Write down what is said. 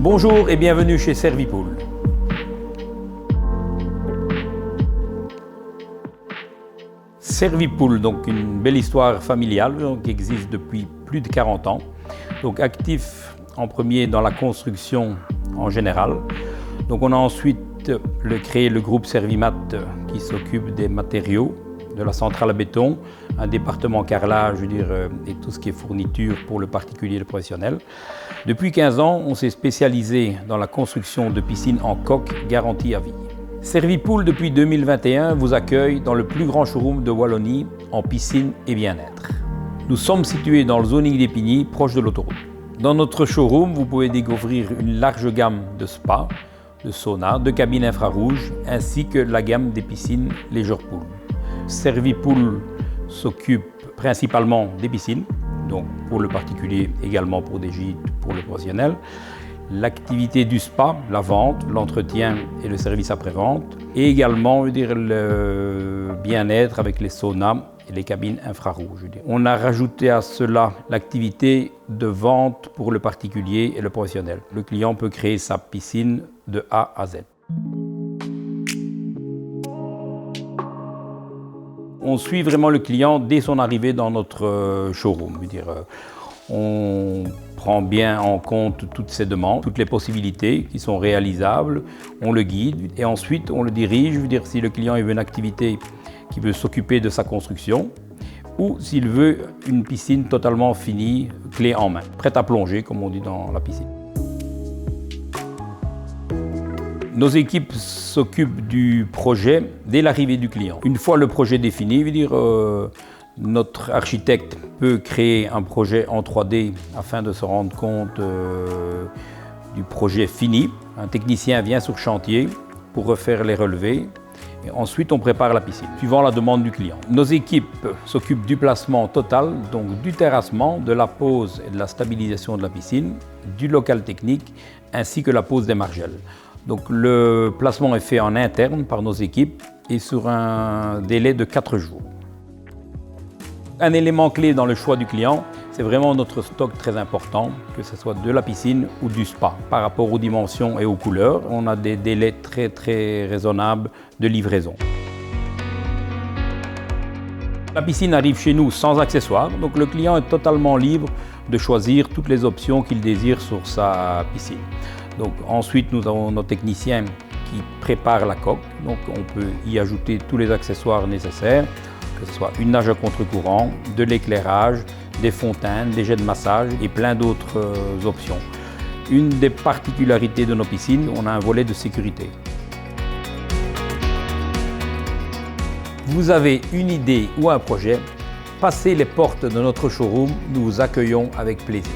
Bonjour et bienvenue chez Servipool. Servipool, donc une belle histoire familiale qui existe depuis plus de 40 ans. Donc actif en premier dans la construction en général. Donc on a ensuite créé le groupe Servimat qui s'occupe des matériaux, de la centrale à béton, un département carrelage, et tout ce qui est fourniture pour le particulier et le professionnel. Depuis 15 ans, on s'est spécialisé dans la construction de piscines en coque garantie à vie. Servipool, depuis 2021, vous accueille dans le plus grand showroom de Wallonie en piscine et bien-être. Nous sommes situés dans le zoning d'Épigny, proche de l'autoroute. Dans notre showroom, vous pouvez découvrir une large gamme de spas, de saunas, de cabines infrarouges, ainsi que la gamme des piscines Leisurepool. Servipool s'occupe principalement des piscines, donc pour le particulier, également pour des gîtes, pour le professionnel. L'activité du spa, la vente, l'entretien et le service après-vente. Et également, le bien-être avec les saunas et les cabines infrarouges. On a rajouté à cela l'activité de vente pour le particulier et le professionnel. Le client peut créer sa piscine de A à Z. On suit vraiment le client dès son arrivée dans notre showroom. On prend bien en compte toutes ses demandes, toutes les possibilités qui sont réalisables. On le guide et ensuite on le dirige. Si le client veut une activité qui veut s'occuper de sa construction ou s'il veut une piscine totalement finie, clé en main, prête à plonger comme on dit dans la piscine. Nos équipes s'occupent du projet dès l'arrivée du client. Une fois le projet défini, notre architecte peut créer un projet en 3D afin de se rendre compte du projet fini. Un technicien vient sur chantier pour refaire les relevés. Et ensuite, on prépare la piscine, suivant la demande du client. Nos équipes s'occupent du placement total, donc du terrassement, de la pose et de la stabilisation de la piscine, du local technique, ainsi que la pose des margelles. Donc le placement est fait en interne par nos équipes et sur un délai de 4 jours. Un élément clé dans le choix du client, c'est vraiment notre stock très important, que ce soit de la piscine ou du spa. Par rapport aux dimensions et aux couleurs, on a des délais très raisonnables de livraison. La piscine arrive chez nous sans accessoires, donc le client est totalement libre de choisir toutes les options qu'il désire sur sa piscine. Donc ensuite, nous avons nos techniciens qui préparent la coque. Donc on peut y ajouter tous les accessoires nécessaires, que ce soit une nage à contre-courant, de l'éclairage, des fontaines, des jets de massage et plein d'autres options. Une des particularités de nos piscines, on a un volet de sécurité. Vous avez une idée ou un projet, passez les portes de notre showroom, nous vous accueillons avec plaisir.